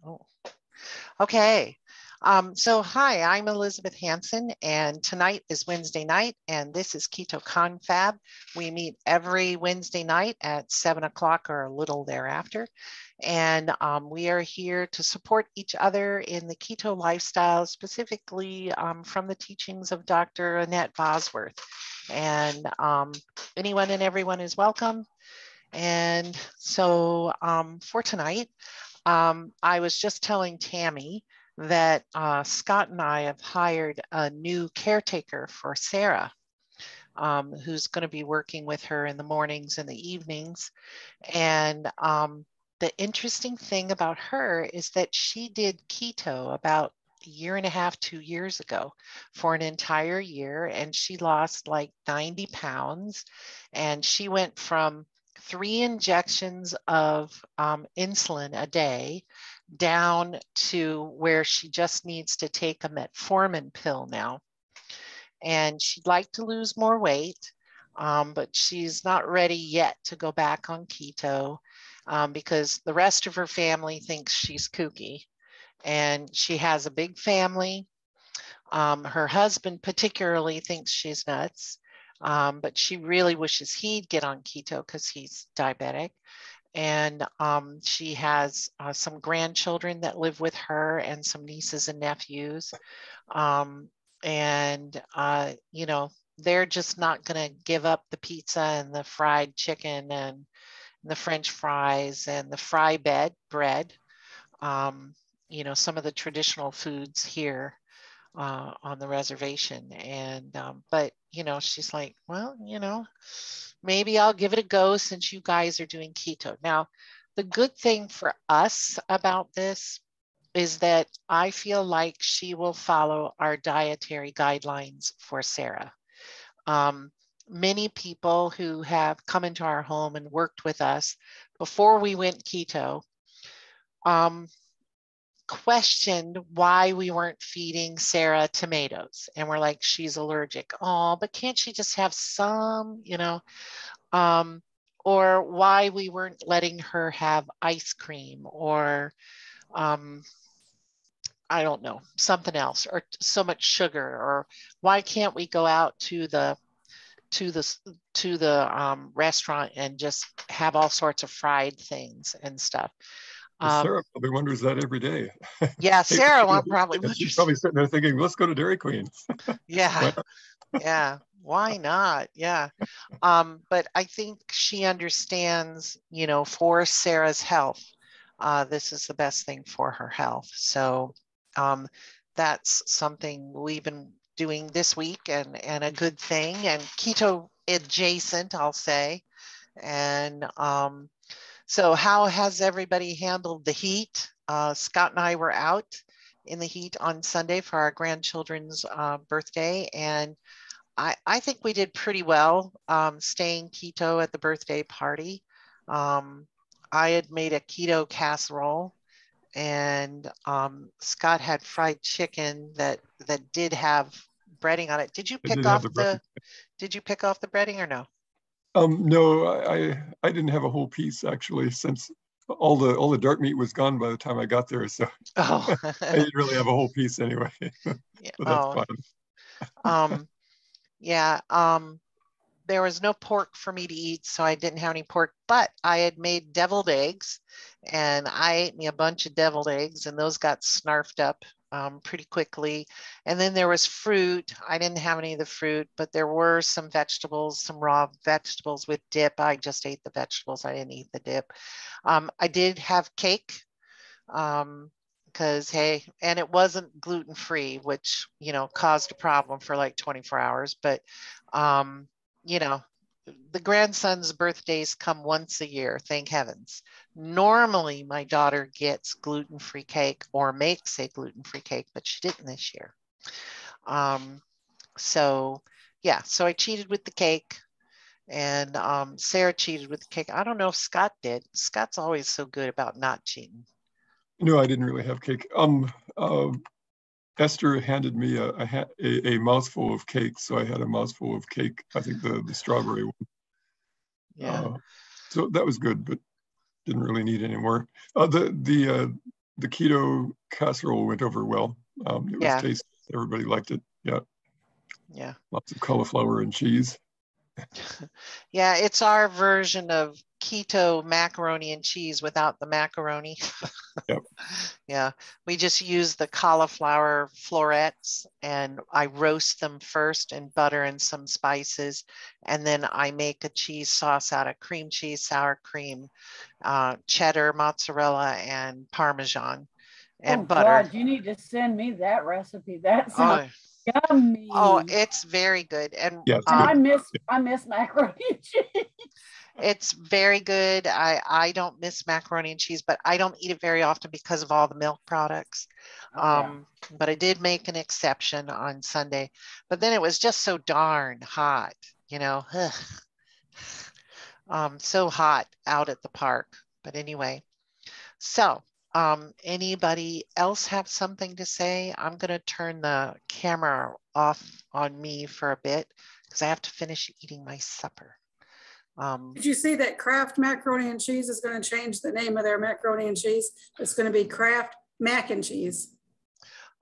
Oh, okay. So hi, I'm Elizabeth Hanson, and tonight is Wednesday night, and this is Keto Confab. We meet every Wednesday night at 7 o'clock or a little thereafter, and we are here to support each other in the keto lifestyle, specifically from the teachings of Dr. Annette Bosworth. And anyone and everyone is welcome. And so for tonight, I was just telling Tammy that Scott and I have hired a new caretaker for Sarah, who's going to be working with her in the mornings and the evenings. And the interesting thing about her is that she did keto about a year and a half, 2 years ago for an entire year. And she lost like 90 pounds. And she went from 3 injections of insulin a day down to where she just needs to take a metformin pill now. And she'd like to lose more weight, but she's not ready yet to go back on keto because the rest of her family thinks she's kooky. And she has a big family. Her husband particularly thinks she's nuts, but she really wishes he'd get on keto because he's diabetic. And she has some grandchildren that live with her and some nieces and nephews. And, you know, they're just not going to give up the pizza and the fried chicken and the French fries and the fry bread, you know, some of the traditional foods here on the reservation. And, but, you know, she's like, well, you know, maybe I'll give it a go since you guys are doing keto. Now, the good thing for us about this is that I feel like she will follow our dietary guidelines for Sarah. Many people who have come into our home and worked with us before we went keto questioned why we weren't feeding Sarah tomatoes. And we're like, she's allergic. Oh, but can't she just have some, you know? Or why we weren't letting her have ice cream or I don't know, something else, or so much sugar, or why can't we go out to the restaurant and just have all sorts of fried things and stuff. Well, Sarah probably wonders that every day. Yeah, Hey, Sarah probably she's wonders. probably sitting there thinking, let's go to Dairy Queen. Yeah, yeah. Why not? Yeah. But I think she understands, you know, for Sarah's health, this is the best thing for her health. So that's something we've been doing this week and a good thing and keto adjacent, I'll say. And so how has everybody handled the heat? Scott and I were out in the heat on Sunday for our grandchildren's birthday. And I think we did pretty well staying keto at the birthday party. I had made a keto casserole and Scott had fried chicken that did have breading on it. Did you I pick did have off the bread. the breading or no? No, I didn't have a whole piece actually, since all the dark meat was gone by the time I got there. So Oh, I didn't really have a whole piece anyway. yeah. But that's Oh, fine. um, yeah. There was no pork for me to eat, so I didn't have any pork, but I had made deviled eggs and I ate me a bunch of deviled eggs and those got snarfed up pretty quickly. And then there was fruit. I didn't have any of the fruit, but there were some vegetables, some raw vegetables with dip. I just ate the vegetables. I didn't eat the dip. I did have cake because, hey, and it wasn't gluten-free, which, you know, caused a problem for like 24 hours. But, you know, the grandson's birthdays come once a year, thank heavens. Normally, my daughter gets gluten-free cake or makes a gluten-free cake, but she didn't this year. So, yeah, so I cheated with the cake and Sarah cheated with the cake. I don't know if Scott did. Scott's always so good about not cheating. No, I didn't really have cake. Esther handed me a mouthful of cake, so I had a mouthful of cake. I think the strawberry one. Yeah. So that was good, but didn't really need any more. The the keto casserole went over well. It was Yeah. tasty. Everybody liked it. Yeah. Yeah. Lots of cauliflower and cheese. Yeah, it's our version of keto macaroni and cheese without the macaroni. Yep. Yeah, we just use the cauliflower florets and I roast them first in butter and some spices. And then I make a cheese sauce out of cream cheese, sour cream, cheddar, mozzarella, and Parmesan and butter. God, you need to send me that recipe. That Oh, sounds yummy. oh, it's very good. And Yeah, And I miss macaroni and cheese. it's very good. I don't miss macaroni and cheese, but I don't eat it very often because of all the milk products. But I did make an exception on Sunday. But then it was just so darn hot, you know. So hot out at the park. But anyway, so anybody else have something to say? I'm going to turn the camera off on me for a bit because I have to finish eating my supper. Did you see that Kraft Macaroni and Cheese is going to change the name of their macaroni and cheese? It's going to be Kraft Mac and Cheese.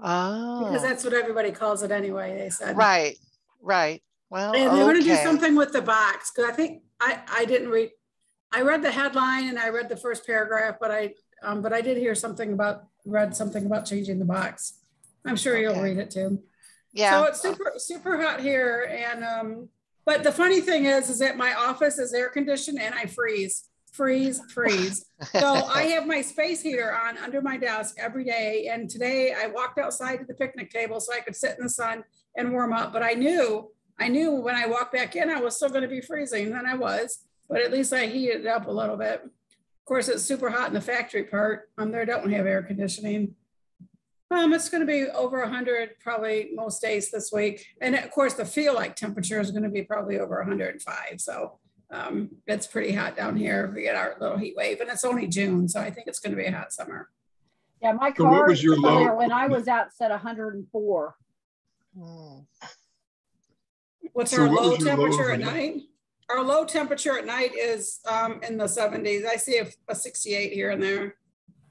Oh. Because that's what everybody calls it anyway, they said. Right, right. Well, and they're going to do something with the box. Because I think I didn't read, I read the headline and I read the first paragraph, but I did hear read something about changing the box. I'm sure you'll read it too. Yeah. So it's super hot here. And, but the funny thing is that my office is air conditioned and I freeze. So I have my space heater on under my desk every day. And today I walked outside to the picnic table so I could sit in the sun and warm up. But I knew when I walked back in, I was still going to be freezing. And I was, but at least I heated it up a little bit. Of course, it's super hot in the factory part. There don't have air conditioning. It's going to be over 100 probably most days this week. And of course, the feel like temperature is going to be probably over 105. So it's pretty hot down here. We get our little heat wave and it's only June. So I think it's going to be a hot summer. Yeah, my car earlier when I was out said 104. What's our low temperature at night? Our low temperature at night is in the 70s. I see a 68 here and there.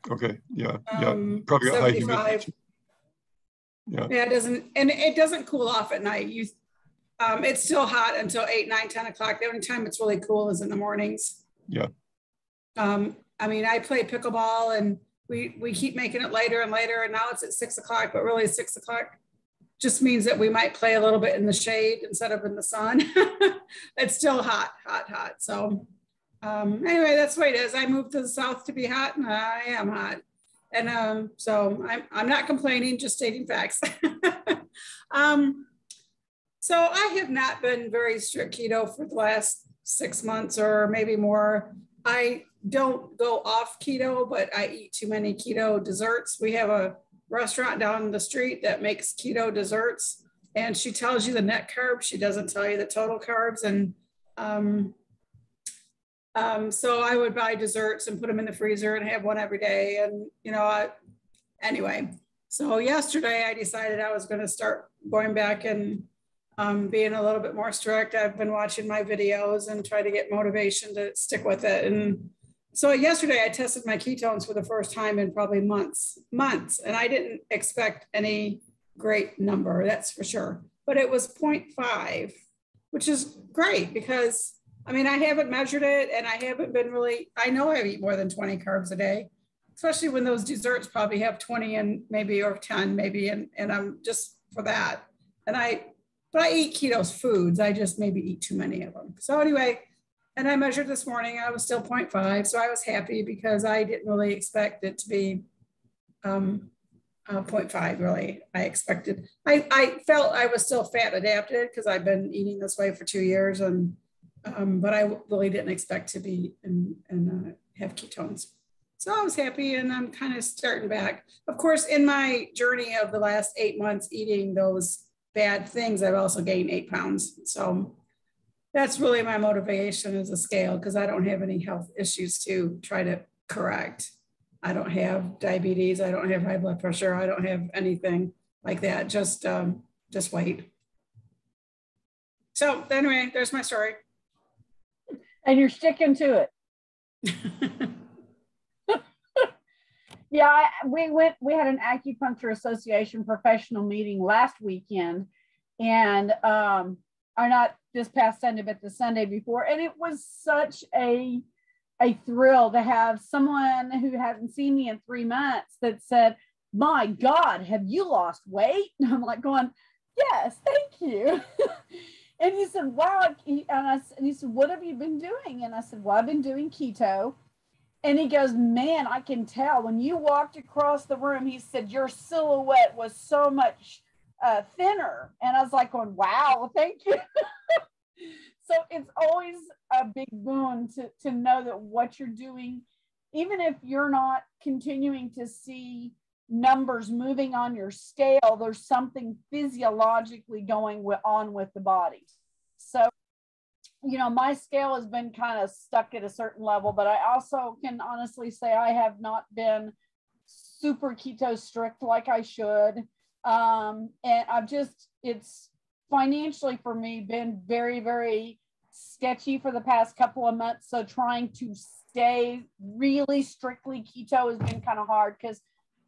Okay. Yeah. Probably got high humidity. Yeah. It doesn't cool off at night. It's still hot until 8, 9, 10 o'clock. The only time it's really cool is in the mornings. Yeah. I play pickleball and we keep making it later and later. And now it's at 6 o'clock, but really 6 o'clock just means that we might play a little bit in the shade instead of in the sun. It's still hot. So anyway, that's the way it is. I moved to the south to be hot and I am hot. And so I'm not complaining, just stating facts. So I have not been very strict keto for the last 6 months or maybe more. I don't go off keto, but I eat too many keto desserts. We have a restaurant down the street that makes keto desserts and she tells you the net carbs. She doesn't tell you the total carbs. And so I would buy desserts and put them in the freezer and have one every day. And, anyway, so yesterday I decided I was going to start going back and being a little bit more strict. I've been watching my videos and try to get motivation to stick with it. And so yesterday I tested my ketones for the first time in probably months. And I didn't expect any great number, that's for sure. But it was 0.5, which is great because I haven't measured it and I haven't been I know I eat more than 20 carbs a day, especially when those desserts probably have 20 and maybe, or 10 maybe. And I'm just for that. But I eat keto foods. I just maybe eat too many of them. So anyway, and I measured this morning, I was still 0.5. So I was happy because I didn't really expect it to be 0.5 really. I expected, I felt I was still fat adapted because I've been eating this way for 2 years and but I really didn't expect to be and have ketones. So I was happy and I'm kind of starting back. Of course, in my journey of the last 8 months eating those bad things, I've also gained 8 pounds. So that's really my motivation is a scale because I don't have any health issues to try to correct. I don't have diabetes. I don't have high blood pressure. I don't have anything like that. Just weight. So anyway, there's my story. And you're sticking to it. Yeah, we had an Acupuncture Association professional meeting last weekend, and or not this past Sunday, but the Sunday before. And it was such a thrill to have someone who hadn't seen me in 3 months that said, "My God, have you lost weight?" And I'm like going, "Yes, thank you." And he said, "Wow." And he said, "What have you been doing?" And I said, "Well, I've been doing keto." And he goes, "Man, I can tell when you walked across the room," he said, "your silhouette was so much thinner." And I was like, "Going, wow, thank you." So it's always a big boon to know that what you're doing, even if you're not continuing to see numbers moving on your scale, there's something physiologically going on with the body. So, my scale has been kind of stuck at a certain level, but I also can honestly say I have not been super keto strict like I should. And it's financially for me been very, very sketchy for the past couple of months. So trying to stay really strictly keto has been kind of hard because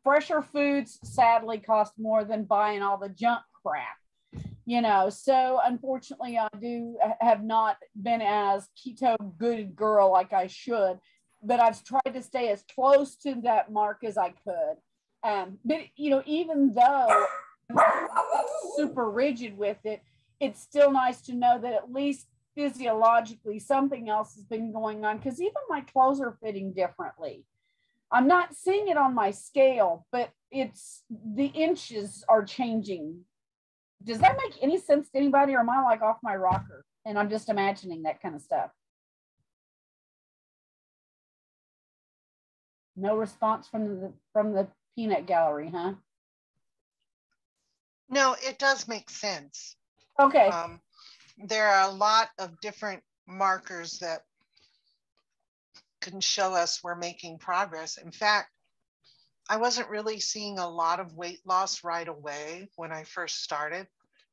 fresher foods sadly cost more than buying all the junk crap. So unfortunately I have not been as keto good girl like I should, but I've tried to stay as close to that mark as I could. But even though I'm super rigid with it, it's still nice to know that at least physiologically something else has been going on, because even my clothes are fitting differently. I'm not seeing it on my scale, but it's the inches are changing. Does that make any sense to anybody, or am I like off my rocker and I'm just imagining that kind of stuff? No response from the peanut gallery, huh? No, it does make sense. Okay. There are a lot of different markers that can show us we're making progress. In fact, I wasn't really seeing a lot of weight loss right away when I first started,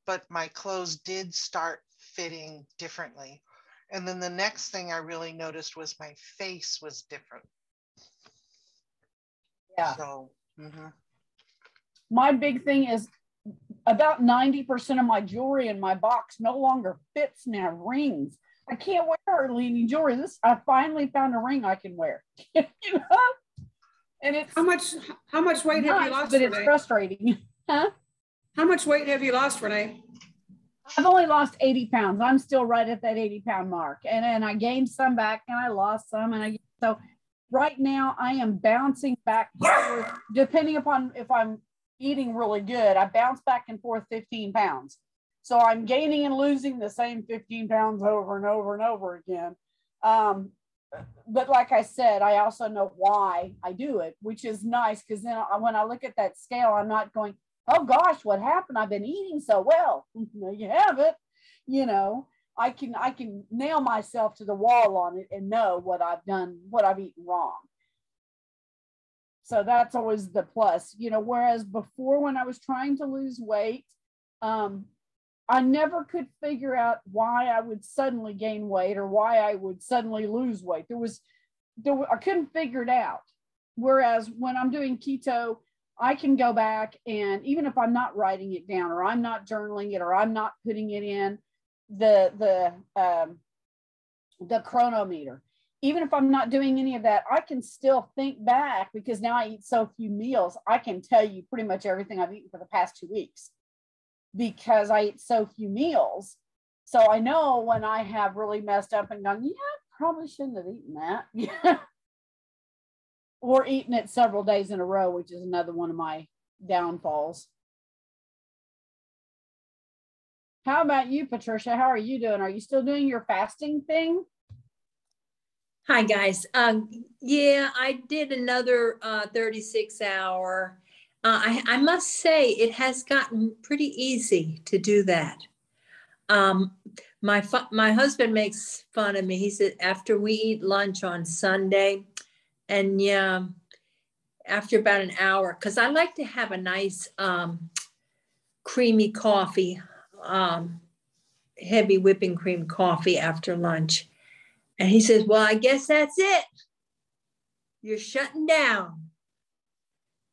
but my clothes did start fitting differently. And then the next thing I really noticed was my face was different. Yeah. So, my big thing is about 90% of my jewelry in my box no longer fits now. Rings. I can't wear hardly any jewelry. I finally found a ring I can wear. And it's how much weight have you lost? But Renee? It's frustrating. Huh? How much weight have you lost, Renee? I've only lost 80 pounds. I'm still right at that 80-pound mark. And I gained some back and I lost some. So right now I am bouncing back, depending upon if I'm eating really good, I bounce back and forth 15 pounds. So I'm gaining and losing the same 15 pounds over and over and over again. But like I said, I also know why I do it, which is nice, because then when I look at that scale, I'm not going, "Oh gosh, what happened? I've been eating so well." You haven't. I can nail myself to the wall on it and know what I've done, what I've eaten wrong. So that's always the plus, whereas before when I was trying to lose weight, I never could figure out why I would suddenly gain weight or why I would suddenly lose weight. I couldn't figure it out. Whereas when I'm doing keto, I can go back, and even if I'm not writing it down or I'm not journaling it or I'm not putting it in the chronometer, even if I'm not doing any of that, I can still think back, because now I eat so few meals. I can tell you pretty much everything I've eaten for the past 2 weeks, because I eat so few meals. So I know when I have really messed up and gone, probably shouldn't have eaten that. Or eaten it several days in a row, which is another one of my downfalls. How about you, Patricia? How are you doing? Are you still doing your fasting thing? Hi, guys. Yeah, I did another 36-hour. I must say it has gotten pretty easy to do that. My husband makes fun of me. He said, after we eat lunch on Sunday, and after about an hour, because I like to have a nice creamy coffee, heavy whipping cream coffee after lunch. And he says, "Well, I guess that's it. You're shutting down."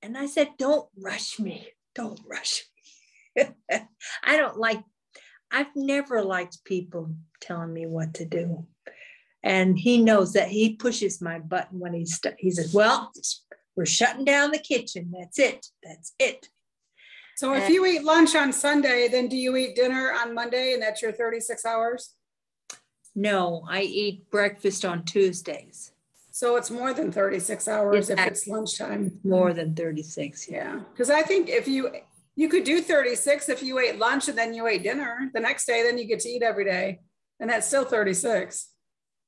And I said, don't rush me. Don't rush me. I've never liked people telling me what to do. And he knows that. He pushes my button when he says, well, we're shutting down the kitchen. That's it. That's it. So if you eat lunch on Sunday, then do you eat dinner on Monday and that's your 36 hours? No, I eat breakfast on Tuesdays. So it's more than 36 hours if it's lunchtime. More than 36. Yeah. Because I think if you could do 36 if you ate lunch and then you ate dinner the next day, then you get to eat every day. And that's still 36.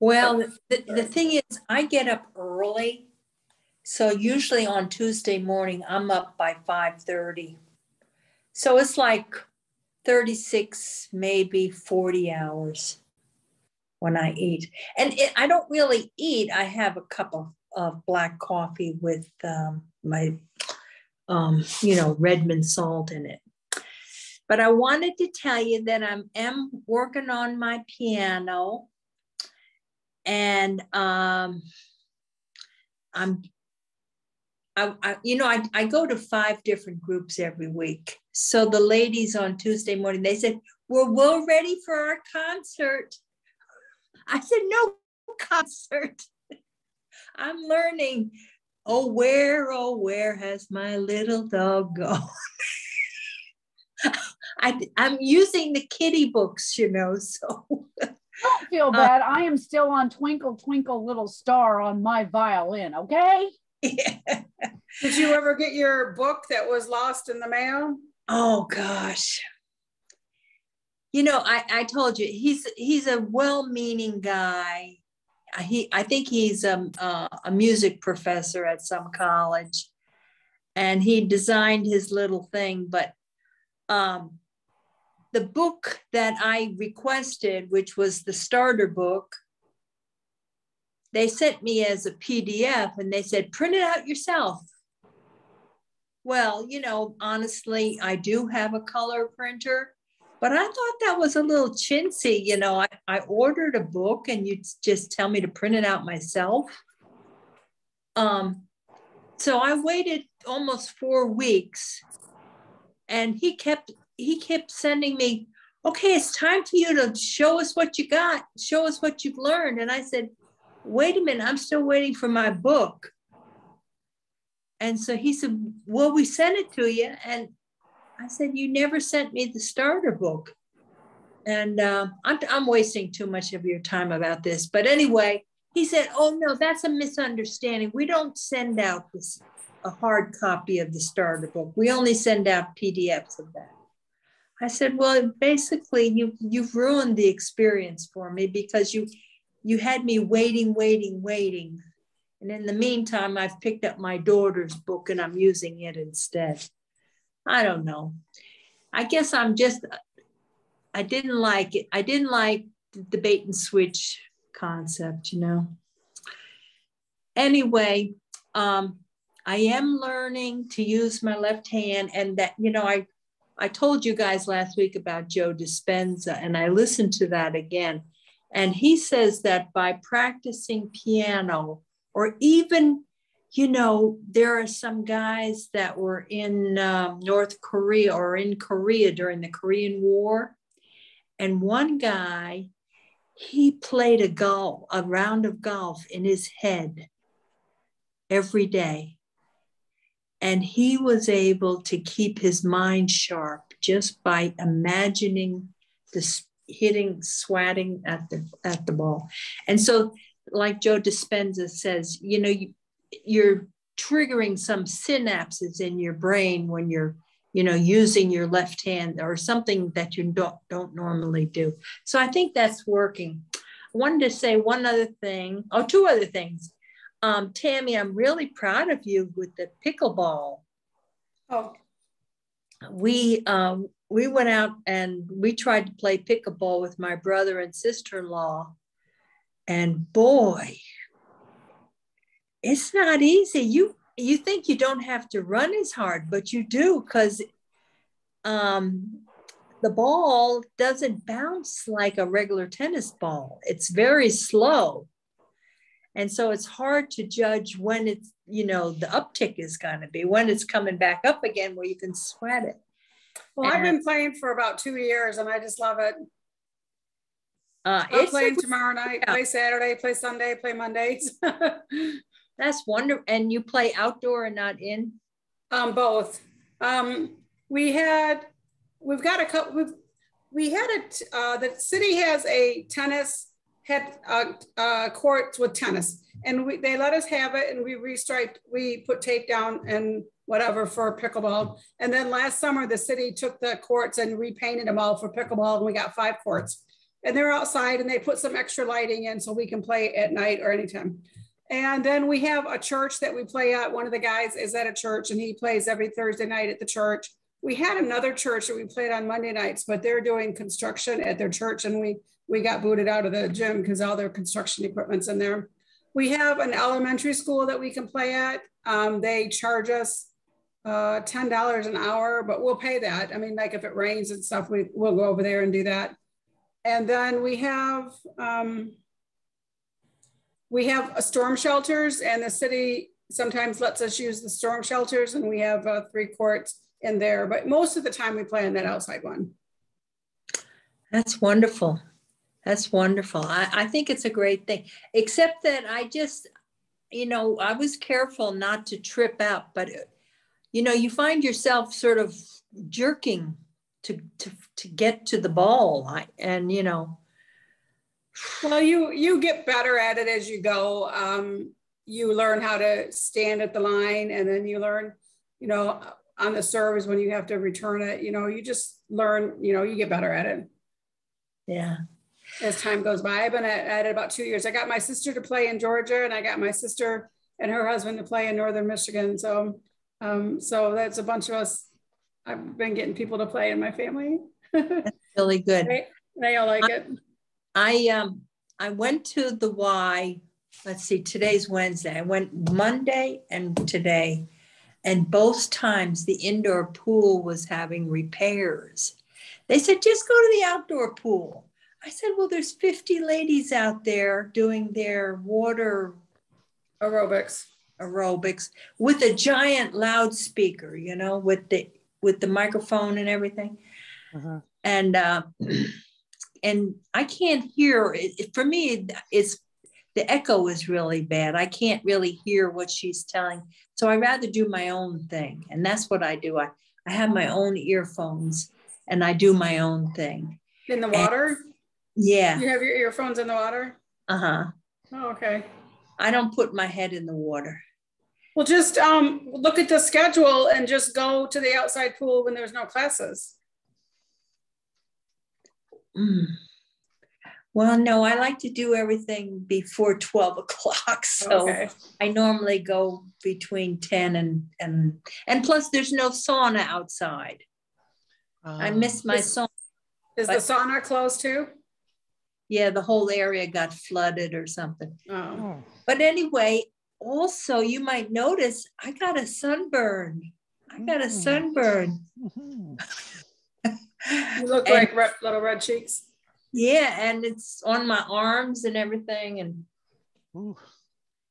Well, the thing is, I get up early. So usually on Tuesday morning, I'm up by 5:30. So it's like 36, maybe 40 hours when I eat. And I don't really eat. I have a cup of black coffee with my, Redmond salt in it. But I wanted to tell you that I am working on my piano. And I go to 5 different groups every week. So the ladies on Tuesday morning, they said, we're ready for our concert. I said, no concert. I'm learning. Oh, where has my little dog gone? I'm using the kitty books, so. Don't feel bad. I am still on Twinkle, Twinkle, Little Star on my violin, okay? Yeah. Did you ever get your book that was lost in the mail? Oh gosh. I told you he's a well-meaning guy. I think he's a music professor at some college, and he designed his little thing. But the book that I requested, which was the starter book, they sent me as a PDF and they said, print it out yourself. Well, honestly, I do have a color printer, but I thought that was a little chintzy. I ordered a book and you just tell me to print it out myself. So I waited almost 4 weeks, and he kept sending me, okay, it's time for you to show us what you got, show us what you've learned. And I said, wait a minute, I'm still waiting for my book. And so he said, well, we sent it to you. And I said, you never sent me the starter book. And I'm wasting too much of your time about this. But anyway, he said, oh, no, that's a misunderstanding. We don't send out a hard copy of the starter book. We only send out PDFs of that. I said, well, basically, you've ruined the experience for me because you had me waiting. And in the meantime, I've picked up my daughter's book and I'm using it instead. I don't know. I guess I didn't like it. I didn't like the bait and switch concept, Anyway, I am learning to use my left hand, and that, I told you guys last week about Joe Dispenza, and I listened to that again. And he says that by practicing piano, or even, there are some guys that were in North Korea or in Korea during the Korean War. And one guy, he played a round of golf in his head every day. And he was able to keep his mind sharp just by imagining swatting at the ball. And so, like Joe Dispenza says, you're triggering some synapses in your brain when you're, using your left hand, or something that you don't normally do. So I think that's working. I wanted to say two other things. Tammy, I'm really proud of you with the pickleball. Oh, we went out and we tried to play pickleball with my brother and sister-in-law, and boy, it's not easy. You think you don't have to run as hard, but you do, because the ball doesn't bounce like a regular tennis ball. It's very slow. And so it's hard to judge when it's, you know, the uptick is going to be, when it's coming back up again where you can sweat it. Well, I've been playing for about 2 years and I just love it. I'm playing tomorrow night, play Saturday, play Sunday, play Mondays. That's wonderful. And you play outdoor and not in? Both. We had the city has a tennis courts with tennis, and they let us have it, and we put tape down and whatever for pickleball. And then last summer, the city took the courts and repainted them all for pickleball, and we got 5 courts. And they're outside, and they put some extra lighting in so we can play at night or anytime. And then we have a church that we play at. One of the guys is at a church, and he plays every Thursday night at the church. We had another church that we played on Monday nights, but they're doing construction at their church, and we got booted out of the gym because all their construction equipment's in there. We have an elementary school that we can play at. They charge us $10 an hour, but we'll pay that. I mean, like if it rains and stuff, we'll go over there and do that. And then we have storm shelters, and the city sometimes lets us use the storm shelters, and we have 3 courts in there, but most of the time we play in that outside one. That's wonderful. That's wonderful. I think it's a great thing, except that I just, you know, I was careful not to trip out, but, you know, you find yourself sort of jerking to get to the ball, and, you know. Well, you get better at it as you go. You learn how to stand at the line, and then you learn, you know, on the serves when you have to return it, you know, you just learn, you know, you get better at it. Yeah. As time goes by. I've been at it about 2 years. I got my sister to play in Georgia, and I got my sister and her husband to play in Northern Michigan. So, so that's a bunch of us. I've been getting people to play in my family. That's really good. They all like it. I went to the Y, let's see, today's Wednesday. I went Monday and today, and both times the indoor pool was having repairs. They said, just go to the outdoor pool. I said, well, there's 50 ladies out there doing their water aerobics with a giant loudspeaker, you know, with the microphone and everything. Uh-huh. And I can't hear it. For me, the echo is really bad. I can't really hear what she's telling. So I rather do my own thing. And that's what I do. I have my own earphones and I do my own thing. In the water? Yeah. You have your earphones in the water? Uh-huh. Oh, okay. I don't put my head in the water. Well, just look at the schedule and just go to the outside pool when there's no classes. Well, no, I like to do everything before 12 o'clock. So okay. I normally go between 10 and plus there's no sauna outside. I miss my sauna. Is the sauna closed too? Yeah, the whole area got flooded or something. Oh. But anyway, also you might notice I got a sunburn. You look like little red cheeks. Yeah, and it's on my arms and everything, and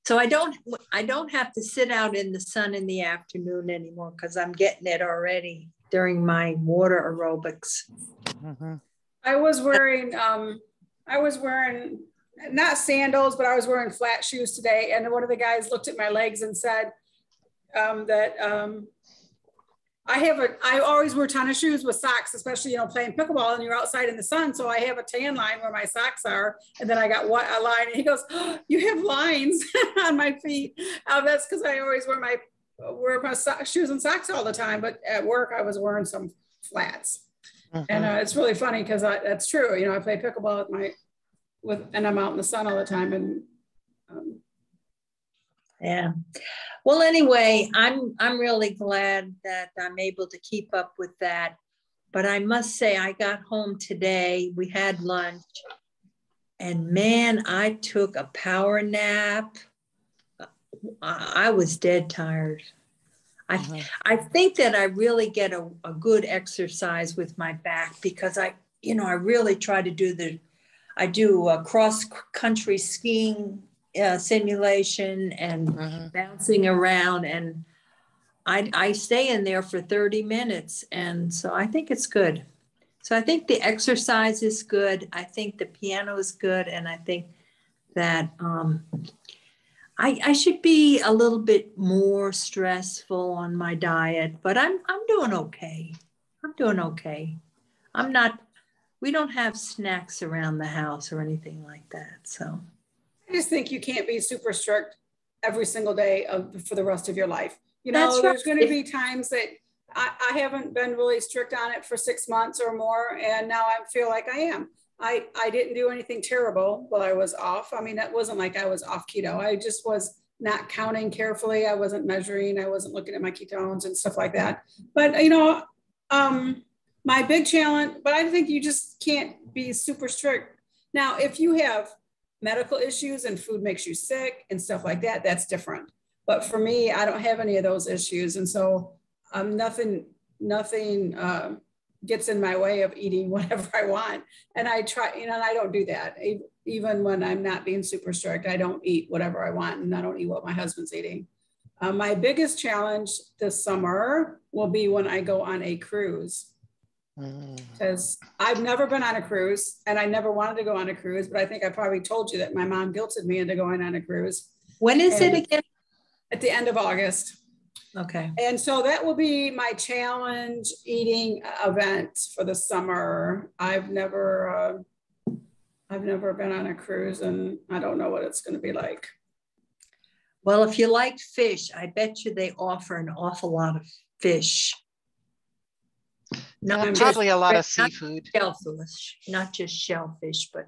so I don't have to sit out in the sun in the afternoon anymore because I'm getting it already during my water aerobics. Mm-hmm. I was wearing not sandals, but I was wearing flat shoes today, and one of the guys looked at my legs and said I always wear tennis shoes with socks, especially, you know, playing pickleball and you're outside in the sun. So I have a tan line where my socks are. And then I got a line, and he goes, oh, you have lines on my feet. That's because I always wear my shoes and socks all the time. But at work, I was wearing some flats. Uh-huh. And it's really funny because that's true. You know, I play pickleball and I'm out in the sun all the time. And yeah. Well, anyway, I'm really glad that I'm able to keep up with that. But I must say, I got home today, we had lunch, and man, I took a power nap. I was dead tired. I think that I really get a good exercise with my back because I really try to do I do cross country skiing simulation and bouncing around, and I stay in there for 30 minutes. And so I think it's good. So I think the exercise is good. I think the piano is good. And I think that I should be a little bit more stressful on my diet, but I'm doing okay. I'm doing okay. We don't have snacks around the house or anything like that. So I just think you can't be super strict every single day for the rest of your life. You know, That's right. There's going to be times that I haven't been really strict on it for 6 months or more. And now I feel like I am. I didn't do anything terrible while I was off. I mean, it wasn't like I was off keto. I just was not counting carefully. I wasn't measuring. I wasn't looking at my ketones and stuff like that. But, you know, my big challenge, but I think you just can't be super strict. Now, if you have medical issues and food makes you sick and stuff like that, that's different. But for me, I don't have any of those issues. And so nothing gets in my way of eating whatever I want. And I try, you know, and I don't do that. Even when I'm not being super strict, I don't eat whatever I want, and I don't eat what my husband's eating. My biggest challenge this summer will be when I go on a cruise. Because I've never been on a cruise, and I never wanted to go on a cruise, but I think I probably told you that my mom guilted me into going on a cruise. When is it again? At the end of August. Okay. And so that will be my challenge eating event for the summer. I've never been on a cruise, and I don't know what it's going to be like. Well, if you like fish, I bet you they offer an awful lot of fish. Probably a lot of seafood. Shellfish, not just shellfish, but.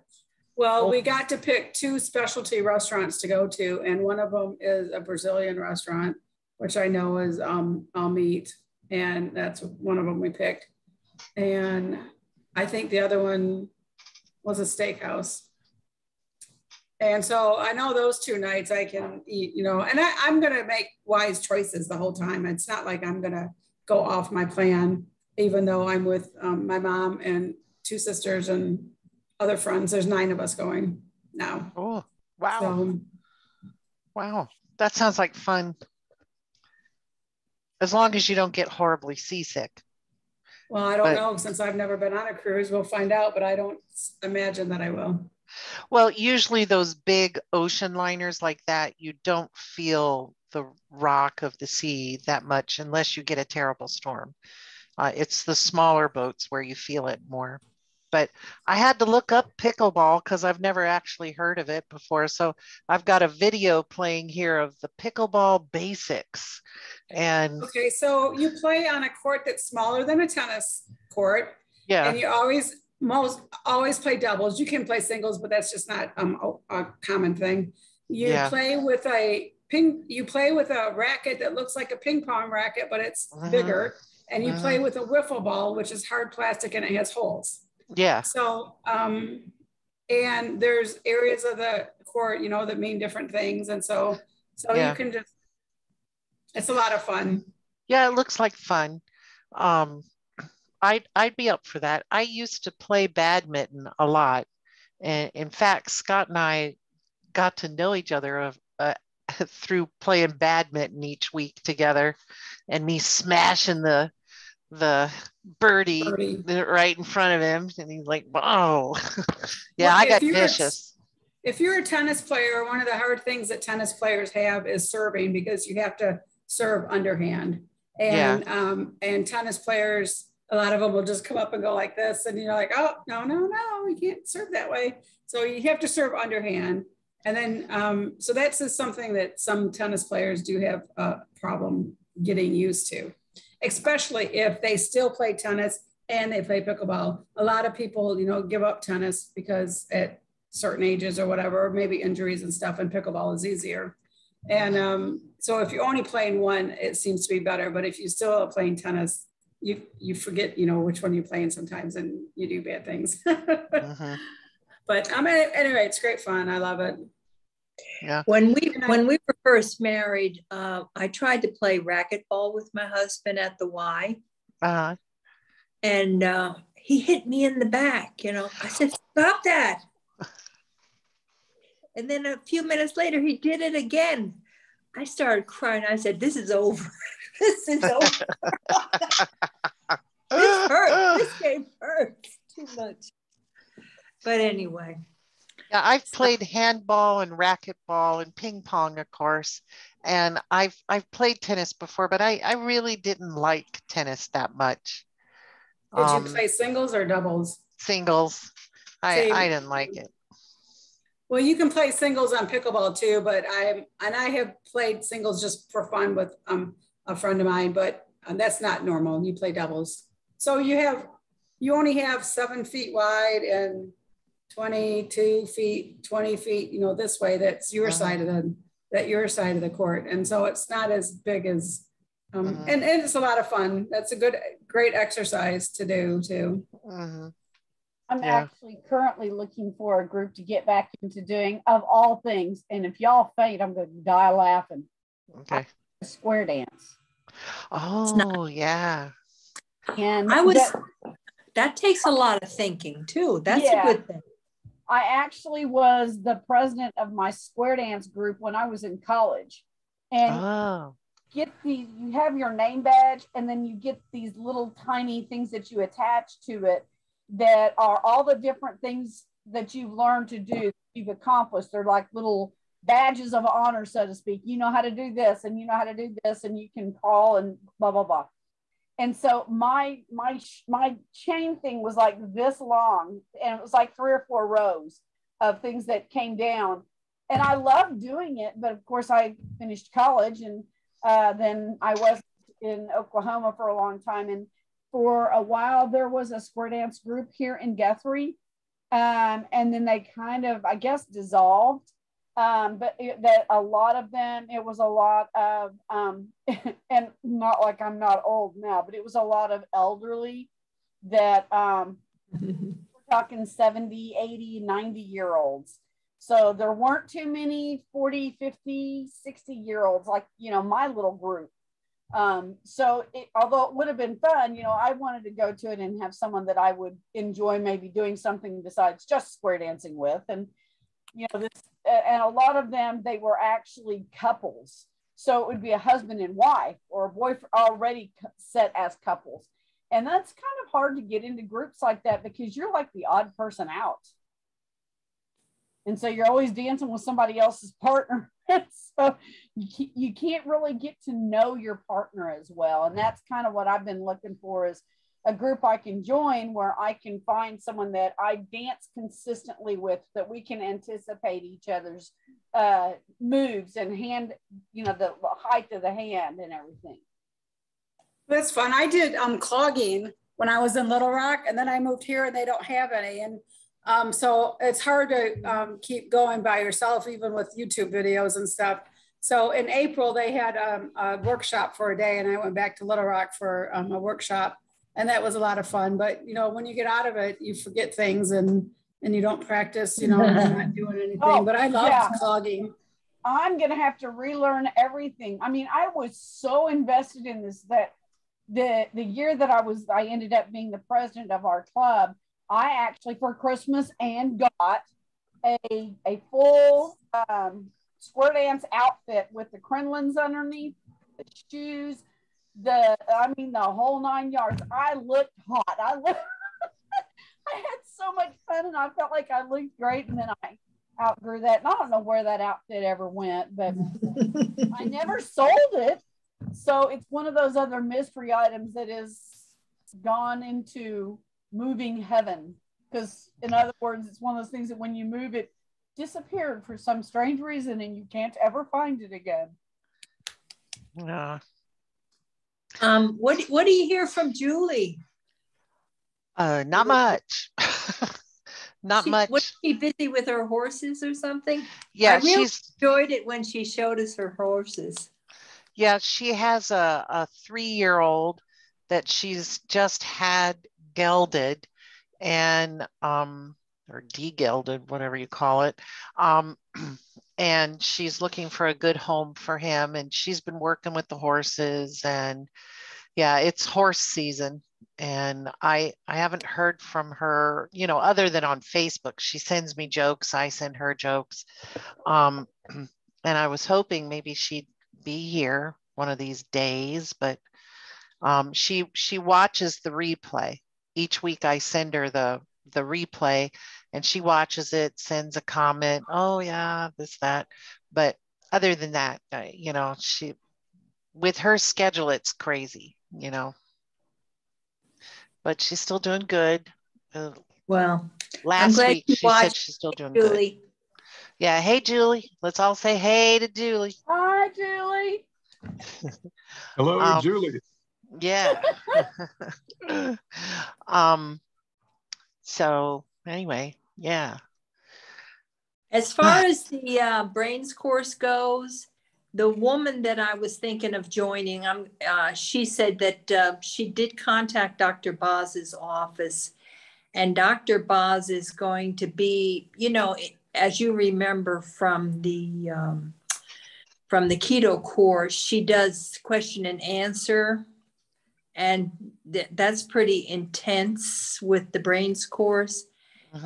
Well, we got to pick 2 specialty restaurants to go to, and one of them is a Brazilian restaurant, which I know is all meat, and that's one of them we picked. And I think the other one was a steakhouse. And so I know those 2 nights I can eat, you know, and I'm going to make wise choices the whole time. It's not like I'm going to go off my plan, even though I'm with my mom and 2 sisters and other friends. There's 9 of us going now. Oh, wow. So, wow. That sounds like fun. As long as you don't get horribly seasick. Well, I don't know, since I've never been on a cruise. We'll find out, but I don't imagine that I will. Well, usually those big ocean liners like that, you don't feel the rock of the sea that much unless you get a terrible storm. It's the smaller boats where you feel it more. But I had to look up pickleball because I've never actually heard of it before. So I've got a video playing here of the pickleball basics. And okay, so you play on a court that's smaller than a tennis court. Yeah. And you always play doubles. You can play singles, but that's just not a common thing. You play with a racket that looks like a ping pong racket, but it's bigger. And you play with a wiffle ball, which is hard plastic and it has holes. Yeah. So, and there's areas of the court, you know, that mean different things. And so you can just, it's a lot of fun. Yeah, it looks like fun. I'd be up for that. I used to play badminton a lot. And in fact, Scott and I got to know each other through playing badminton each week together, and me smashing the birdie right in front of him, and he's like, "Whoa!" Yeah, well, I got vicious. If you're a tennis player, one of the hard things that tennis players have is serving, because you have to serve underhand, and and tennis players, a lot of them will just come up and go like this, and you're like, "Oh, no, you can't serve that way." So you have to serve underhand, and then so that's just something that some tennis players do have a problem getting used to. Especially if they still play tennis and they play pickleball. A lot of people, you know, give up tennis because at certain ages or whatever, or maybe injuries and stuff, and pickleball is easier. And so if you're only playing one, it seems to be better. But if you still are playing tennis, you forget, you know, which one you're playing sometimes, and you do bad things. But anyway, it's great fun. I love it. Yeah. When we were first married, I tried to play racquetball with my husband at the Y. And he hit me in the back, you know. I said, "Stop that." And then a few minutes later, he did it again. I started crying. I said, this is over. This is over. This hurt. This game hurts too much. But anyway. Yeah, I've played handball and racquetball and ping pong, of course. And I've played tennis before, but I really didn't like tennis that much. Did you play singles or doubles? Singles. I didn't like it. Well, you can play singles on pickleball too, but I have played singles just for fun with a friend of mine, but that's not normal. You play doubles. So you only have 7 feet wide and 22 feet, 20 feet, you know, this way, that's your side of the court. And so it's not as big as, and it's a lot of fun. That's a great exercise to do too. I'm actually currently looking for a group to get back into doing, of all things. And if y'all faint, I'm going to die laughing. Okay. Square dance. Oh, yeah. And that takes a lot of thinking too. That's a good thing. I actually was the president of my square dance group when I was in college. And you have your name badge, and then you get these little tiny things that you attach to it that are all the different things that you've learned to do, you've accomplished. They're like little badges of honor, so to speak. You know how to do this, and you know how to do this, and you can call and blah, blah, blah. And so my chain thing was like this long, and it was like 3 or 4 rows of things that came down. And I loved doing it, but of course I finished college, and then I was in Oklahoma for a long time. And for a while, there was a square dance group here in Guthrie. And then they kind of, I guess, dissolved. But that a lot of them, it was a lot of, and not like I'm not old now, but it was a lot of elderly that we're talking 70, 80, 90-year-olds. So there weren't too many 40, 50, 60-year-olds like, you know, my little group. So although it would have been fun, you know, I wanted to go to it and have someone that I would enjoy maybe doing something besides just square dancing with. And, you know, and a lot of them, they were actually couples. So it would be a husband and wife, or a boyfriend already set as couples. And that's kind of hard to get into groups like that because you're like the odd person out. And so you're always dancing with somebody else's partner. So you can't really get to know your partner as well. And that's kind of what I've been looking for, is a group I can join where I can find someone that I dance consistently with, that we can anticipate each other's moves and hand, you know, the height of the hand and everything. That's fun. I did clogging when I was in Little Rock, and then I moved here and they don't have any. And so it's hard to keep going by yourself, even with YouTube videos and stuff. So in April, they had a workshop for a day, and I went back to Little Rock for a workshop, and that was a lot of fun. But, you know, when you get out of it, you forget things and you don't practice, you know, you're not doing anything. But I loved clogging. I'm going to have to relearn everything. I mean, I was so invested in this that the year that I ended up being the president of our club, I actually for Christmas got a full square dance outfit with the crinolines underneath, the shoes, the whole 9 yards. I looked hot. I had so much fun, and I felt like I looked great. And then I outgrew that, and I don't know where that outfit ever went, but I never sold it. So it's one of those other mystery items that is gone into moving heaven, because in other words, it's one of those things that when you move, it disappeared for some strange reason and you can't ever find it again. Yeah. What do you hear from Julie? Not much. Not much. Was she busy with her horses or something? Yeah, I really enjoyed it when she showed us her horses. Yeah, she has a 3-year-old that she's just had gelded, and or de-gelded, whatever you call it. And she's looking for a good home for him, and she's been working with the horses, and yeah, it's horse season. And I haven't heard from her, you know, other than on Facebook. She sends me jokes, I send her jokes. And I was hoping maybe she'd be here one of these days, but she watches the replay. Each week I send her the replay, and she watches it, sends a comment, oh yeah, this, that. But other than that, you know, she, with her schedule, it's crazy, you know, but she's still doing good. Well, I'm Last glad week you she said watched, she's still doing good. Julie. Yeah. Hey, Julie. Let's all say hey to Julie. Hi, Julie. Hello, Julie. Yeah. So anyway, yeah. As far as the brains course goes, the woman that I was thinking of joining, she said that she did contact Dr. Boz's office, and Dr. Boz is going to be, you know, as you remember from the keto course, she does question and answer, and that's pretty intense with the brains course.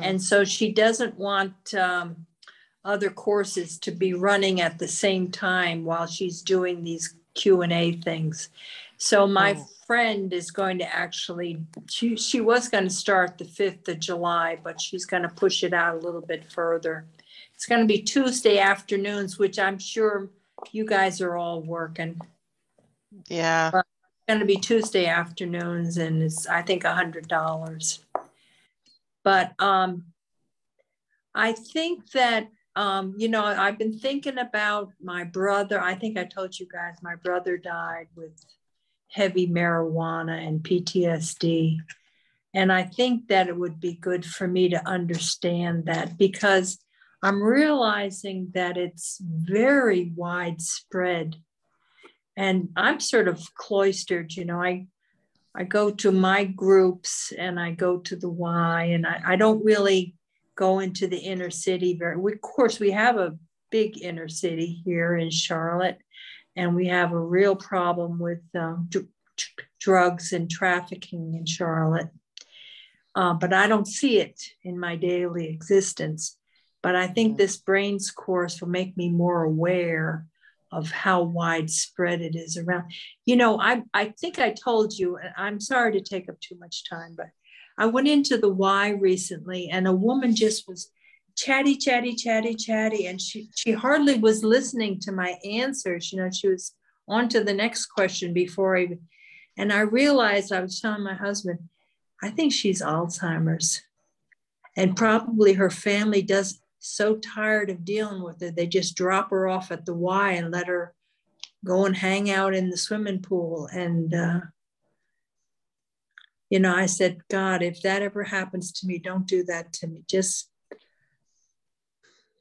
And so she doesn't want other courses to be running at the same time while she's doing these Q&A things. So my friend is going to actually, she was going to start the 5th of July, but she's going to push it out a little bit further. It's going to be Tuesday afternoons, which I'm sure you guys are all working. Yeah. But it's going to be Tuesday afternoons, and it's, I think, $100. But I think that, you know, I've been thinking about my brother. I think I told you guys my brother died with heavy marijuana and PTSD. And I think that it would be good for me to understand that, because I'm realizing that it's very widespread. And I'm sort of cloistered, you know, I go to my groups and I go to the Y, and I don't really go into the inner city of course, we have a big inner city here in Charlotte, and we have a real problem with drugs and trafficking in Charlotte. But I don't see it in my daily existence. But I think this brains course will make me more aware of how widespread it is around. You know, I think I told you, and I'm sorry to take up too much time, but I went into the Y recently, and a woman just was chatty, and she hardly was listening to my answers. You know, she was on to the next question before and I realized, I was telling my husband, I think she's Alzheimer's, and probably her family does so tired of dealing with it, they just drop her off at the Y and let her go and hang out in the swimming pool. And you know, I said, God, if that ever happens to me, don't do that to me. Just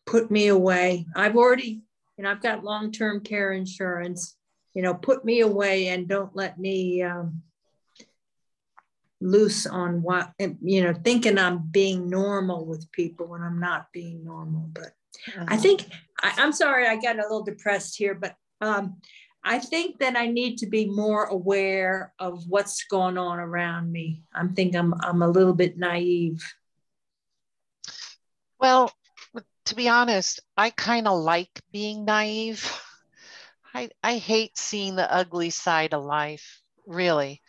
put me away. I've already, you know, I've got long-term care insurance, you know, put me away and don't let me loose on what, you know, thinking I'm being normal with people when I'm not being normal. But I think, I'm sorry, I got a little depressed here, but I think that I need to be more aware of what's going on around me. I'm a little bit naive. Well, to be honest, I kind of like being naive. I hate seeing the ugly side of life, really.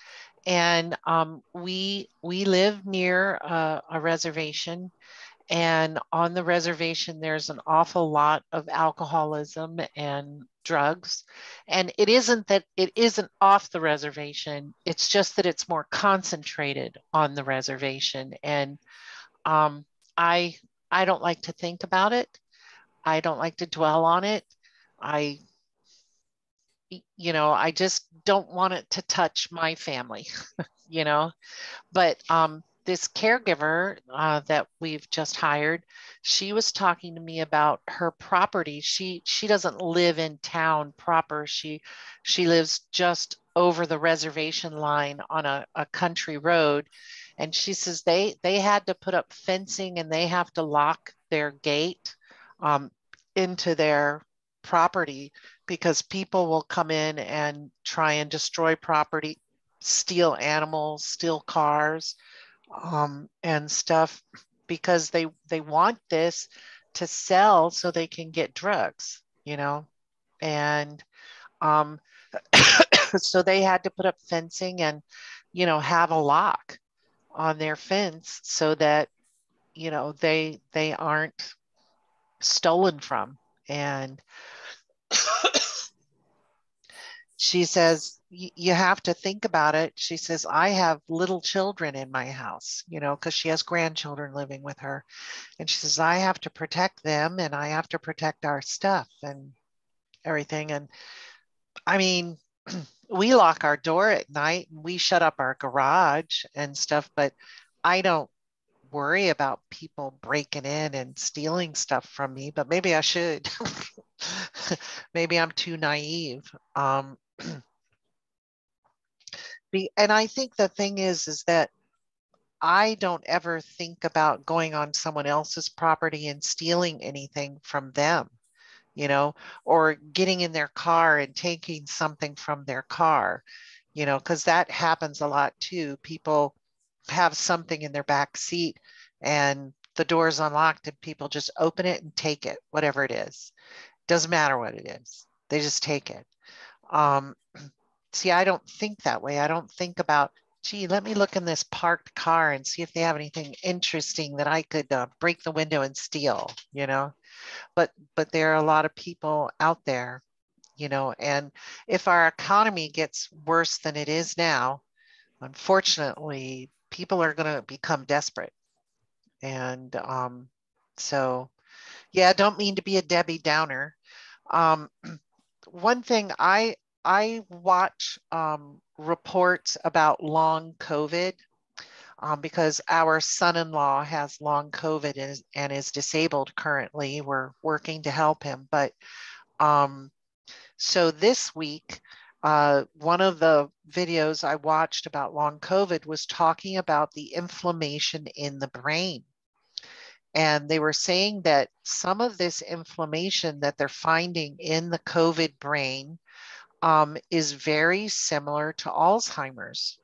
And we live near a reservation, and on the reservation, there's an awful lot of alcoholism and drugs. And it isn't that it isn't off the reservation. It's just that it's more concentrated on the reservation. And I don't like to think about it. I don't like to dwell on it. You know, I just don't want it to touch my family, you know, but this caregiver that we've just hired, she was talking to me about her property. She doesn't live in town proper. She lives just over the reservation line on a country road. And she says they had to put up fencing, and they have to lock their gate into their property because people will come in and try and destroy property, steal animals, steal cars, and stuff, because they want this to sell so they can get drugs, you know, and so they had to put up fencing and, you know, have a lock on their fence so that, you know, they aren't stolen from. And she says, you have to think about it. She says, I have little children in my house, you know, because she has grandchildren living with her. And she says, I have to protect them and I have to protect our stuff and everything. And I mean, we lock our door at night and we shut up our garage and stuff, but I don't worry about people breaking in and stealing stuff from me, but maybe I should. Maybe I'm too naive. And I think the thing is that I don't ever think about going on someone else's property and stealing anything from them, you know, or getting in their car and taking something from their car, you know, because that happens a lot too. People have something in their back seat and the door is unlocked and people just open it and take it, whatever it is. Doesn't matter what it is. They just take it. See, I don't think that way. I don't think about, gee, let me look in this parked car and see if they have anything interesting that I could break the window and steal, you know. But there are a lot of people out there, you know, and if our economy gets worse than it is now, unfortunately, people are going to become desperate. And so, yeah, I don't mean to be a Debbie Downer. One thing I watch reports about long COVID because our son-in-law has long COVID and is disabled currently. We're working to help him. But so this week, one of the videos I watched about long COVID was talking about the inflammation in the brain. And they were saying that some of this inflammation that they're finding in the COVID brain is very similar to Alzheimer's.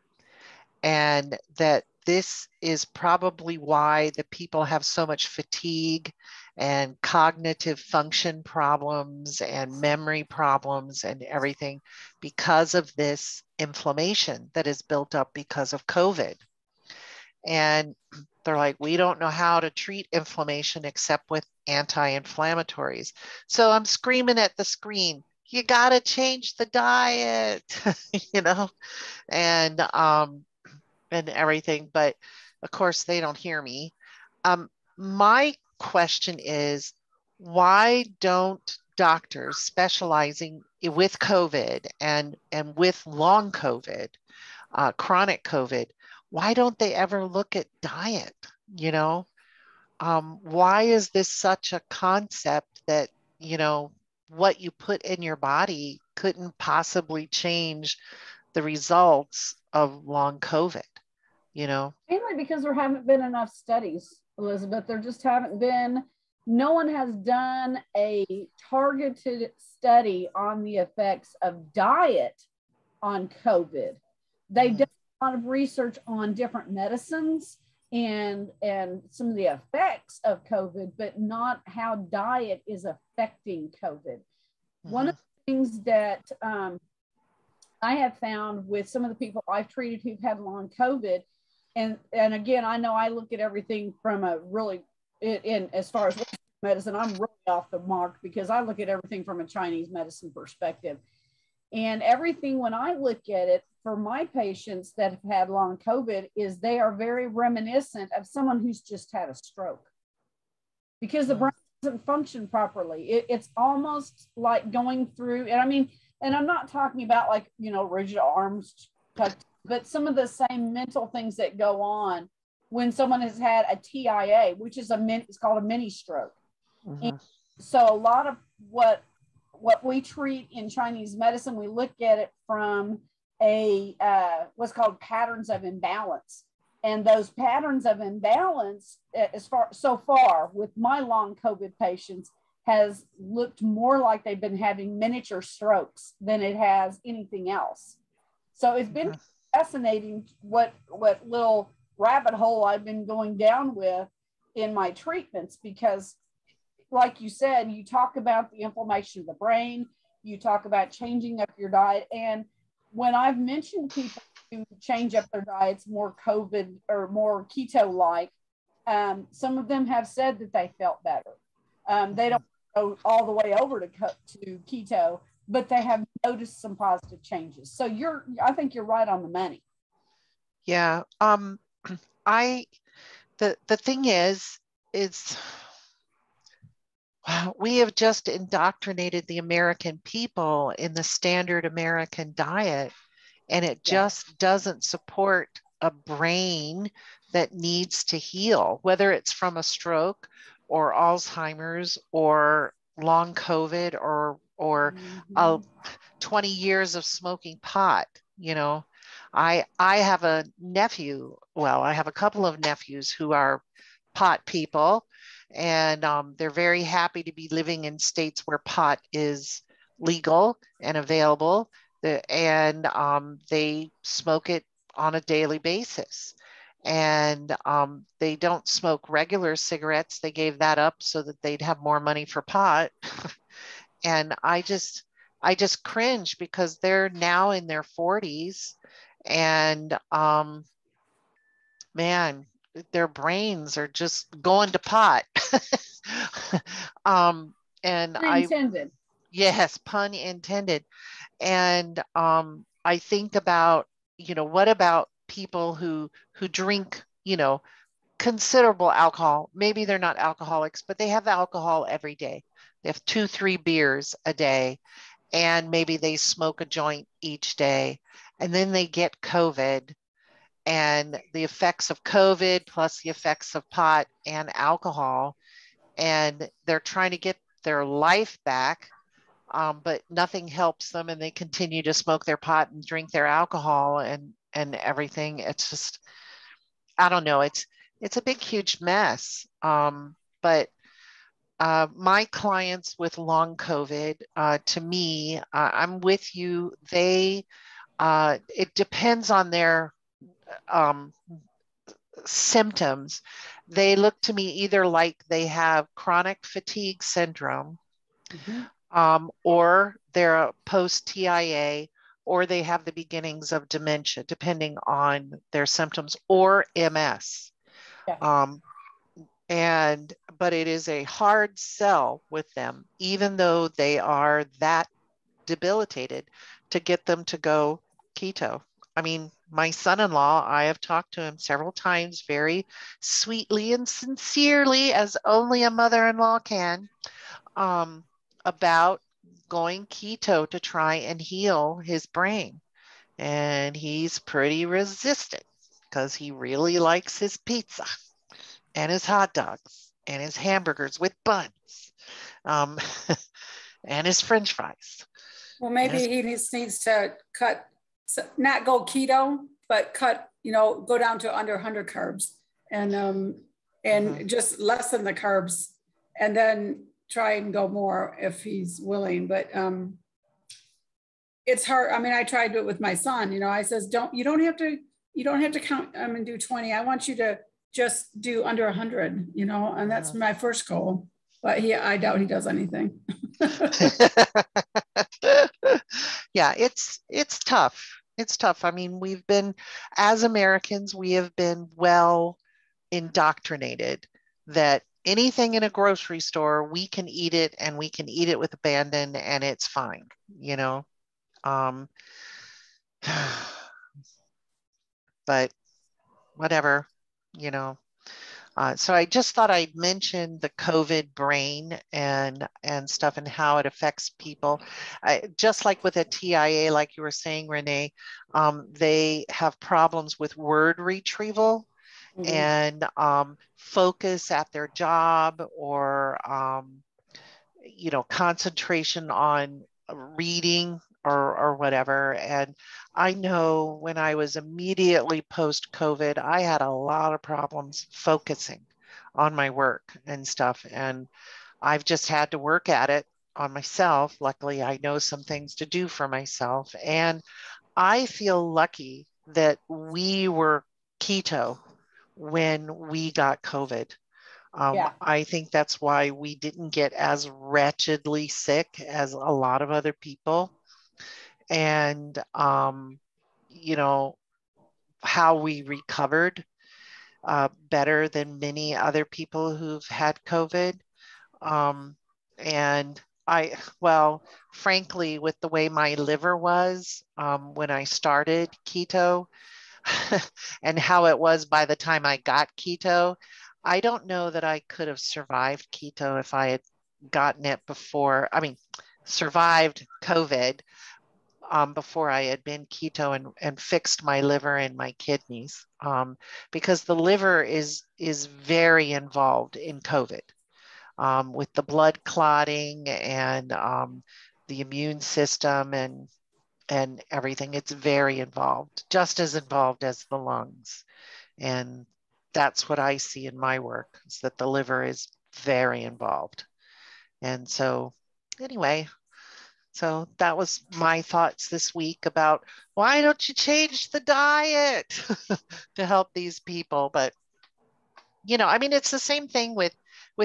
And that this is probably why the people have so much fatigue and cognitive function problems and memory problems and everything because of this inflammation that is built up because of COVID. And they're like, we don't know how to treat inflammation except with anti-inflammatories. So I'm screaming at the screen, you got to change the diet, you know, and everything. But of course, they don't hear me. My question is, why don't doctors specializing with COVID and with long COVID, chronic COVID, why don't they ever look at diet? You know, why is this such a concept that, you know, what you put in your body couldn't possibly change the results of long COVID, you know? Mainly because there haven't been enough studies, Elizabeth. There just haven't been. No one has done a targeted study on the effects of diet on COVID. They've done a lot of research on different medicines and some of the effects of COVID, but not how diet is affecting COVID. One of the things that I have found with some of the people I've treated who've had long COVID, and again, I know I look at everything from a really, as far as medicine, I'm really off the mark because I look at everything from a Chinese medicine perspective. And everything, when I look at it for my patients that have had long COVID, is they are very reminiscent of someone who's just had a stroke because the brain doesn't function properly. It's almost like going through, and I mean, and I'm not talking about like, you know, rigid arms, but some of the same mental things that go on when someone has had a TIA, which is it's called a mini stroke. And so a lot of what we treat in Chinese medicine, we look at it from a what's called patterns of imbalance. And those patterns of imbalance, so far with my long COVID patients, has looked more like they've been having miniature strokes than it has anything else. So it's been fascinating what little rabbit hole I've been going down with in my treatments, because like you said, you talk about the inflammation of the brain, you talk about changing up your diet. And when I've mentioned people to change up their diets more COVID or more keto like, some of them have said that they felt better. They don't go all the way over to keto, but they have noticed some positive changes. So I think you're right on the money. Yeah. The thing is wow, we have just indoctrinated the American people in the standard American diet, and it just doesn't support a brain that needs to heal, whether it's from a stroke or Alzheimer's or long COVID or 20 years of smoking pot. You know, I have a nephew. Well, I have a couple of nephews who are pot people, and they're very happy to be living in states where pot is legal and available. And they smoke it on a daily basis. And they don't smoke regular cigarettes. They gave that up so that they'd have more money for pot. And I just cringe because they're now in their 40s, and man, their brains are just going to pot. And Intended. Yes, pun intended. And I think about, what about people who drink, considerable alcohol? Maybe they're not alcoholics, but they have alcohol every day. They have 2-3 beers a day, and maybe they smoke a joint each day, and then they get COVID, and the effects of COVID plus the effects of pot and alcohol, and they're trying to get their life back. But nothing helps them, and they continue to smoke their pot and drink their alcohol and everything. It's just, I don't know. It's a big, huge mess. But my clients with long COVID, to me, I'm with you. It depends on their symptoms. They look to me either like they have chronic fatigue syndrome, or they're a post-TIA, or they have the beginnings of dementia, depending on their symptoms, or MS. But it is a hard sell with them, even though they are that debilitated, to get them to go keto. I mean, my son-in-law, I have talked to him several times, very sweetly and sincerely, as only a mother-in-law can, about going keto to try and heal his brain. And he's pretty resistant because he really likes his pizza and his hot dogs and his hamburgers with buns, and his French fries. Well, maybe he just needs to not go keto, but go down to under 100 carbs and just lessen the carbs, and then try and go more if he's willing. But it's hard. I mean, I tried to do it with my son. I says, you don't have to count and do 20. I want you to just do under 100, and that's my first goal. But I doubt he does anything. Yeah, it's tough. It's tough. I mean, as Americans, we have been well indoctrinated that anything in a grocery store, we can eat it, and we can eat it with abandon, and it's fine, but whatever, so I just thought I'd mention the COVID brain and stuff, and how it affects people. Just like with a TIA, like you were saying, Renee, they have problems with word retrieval and focus at their job, or concentration on reading or whatever. And I know when I was immediately post-COVID, I had a lot of problems focusing on my work and stuff. And I've just had to work at it on myself. Luckily, I know some things to do for myself. And I feel lucky that we were keto when we got COVID. I think that's why we didn't get as wretchedly sick as a lot of other people. And, you know, how we recovered better than many other people who've had COVID. And well, frankly, with the way my liver was when I started keto and how it was by the time I got keto, I don't know that I could have survived keto if I had gotten it before, survived COVID before I had been keto and fixed my liver and my kidneys, because the liver is very involved in COVID. With the blood clotting and the immune system and everything. It's very involved, just as involved as the lungs. And that's what I see in my work, is that the liver is very involved. And so anyway, so that was my thoughts this week about why don't you change the diet to help these people? But, you know, I mean, it's the same thing with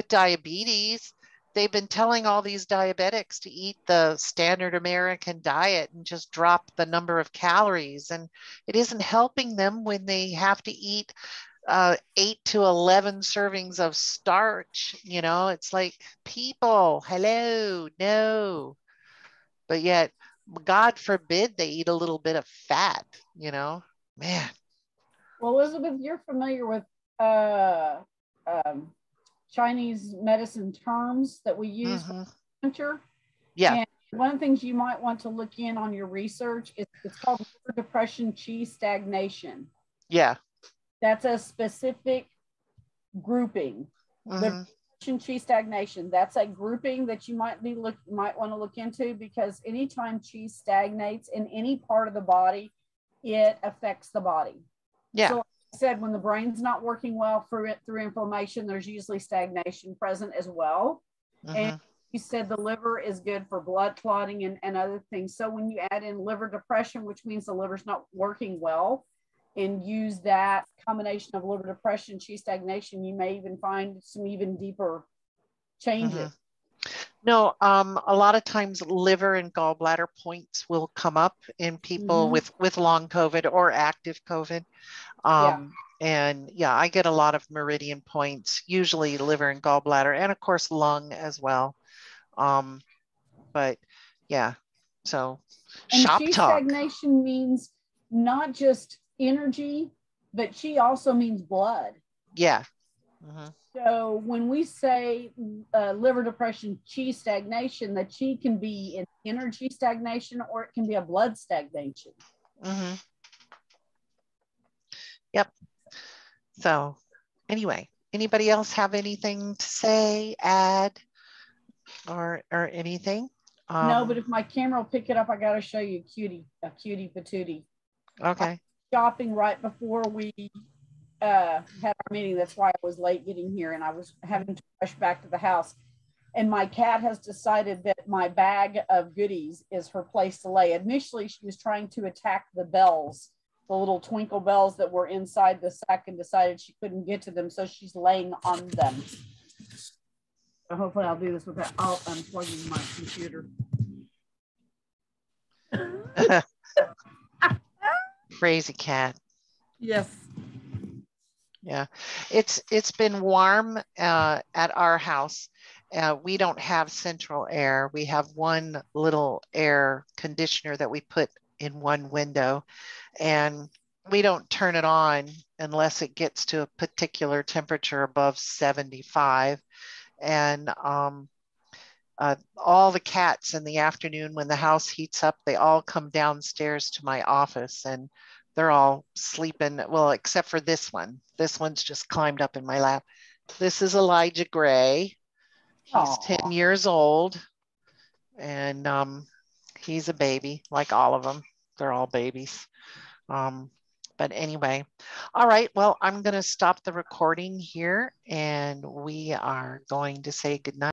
diabetes. They've been telling all these diabetics to eat the standard American diet and just drop the number of calories. And it isn't helping them when they have to eat 8 to 11 servings of starch. You know, it's like, people, hello, no. But yet, God forbid they eat a little bit of fat, you know, man. Well, Elizabeth, you're familiar with Chinese medicine terms that we use for acupuncture. Yeah. And one of the things you might want to look in on your research is it's called liver depression qi stagnation. Yeah. That's a specific grouping. Liver depression qi stagnation. That's a grouping that you might want to look into, because anytime qi stagnates in any part of the body, it affects the body. Yeah. So said, when the brain's not working well through inflammation, there's usually stagnation present as well. And you said the liver is good for blood clotting and other things. So when you add in liver depression, which means the liver's not working well, and use that combination of liver depression, qi stagnation, you may even find some even deeper changes. No, a lot of times liver and gallbladder points will come up in people with long COVID or active COVID. And yeah, I get a lot of meridian points, usually liver and gallbladder, and of course lung as well. But yeah, so and shop qi talk. Stagnation means not just energy, but qi also means blood. Yeah. So when we say liver depression, qi stagnation, the qi can be in energy stagnation or it can be a blood stagnation. Yep. So anyway, anybody else have anything to say, add, or anything? No, but if my camera will pick it up, I got to show you a cutie patootie. Okay. Shopping right before we had our meeting. That's why I was late getting here, and I was having to rush back to the house. And my cat has decided that my bag of goodies is her place to lay. Initially, she was trying to attack the bells, the little twinkle bells that were inside the sack, and decided she couldn't get to them, so she's laying on them. So hopefully I'll do this without unplugging my computer. Crazy cat. Yes. Yeah, it's been warm at our house. We don't have central air. We have one little air conditioner that we put in one window, and we don't turn it on unless it gets to a particular temperature above 75. And all the cats in the afternoon when the house heats up, they all come downstairs to my office, and they're all sleeping. Well, except for this one. This one's just climbed up in my lap. This is Elijah Gray. He's 10 years old, and he's a baby, like all of them. They're all babies. But anyway, all right, well, I'm going to stop the recording here, and we are going to say goodnight.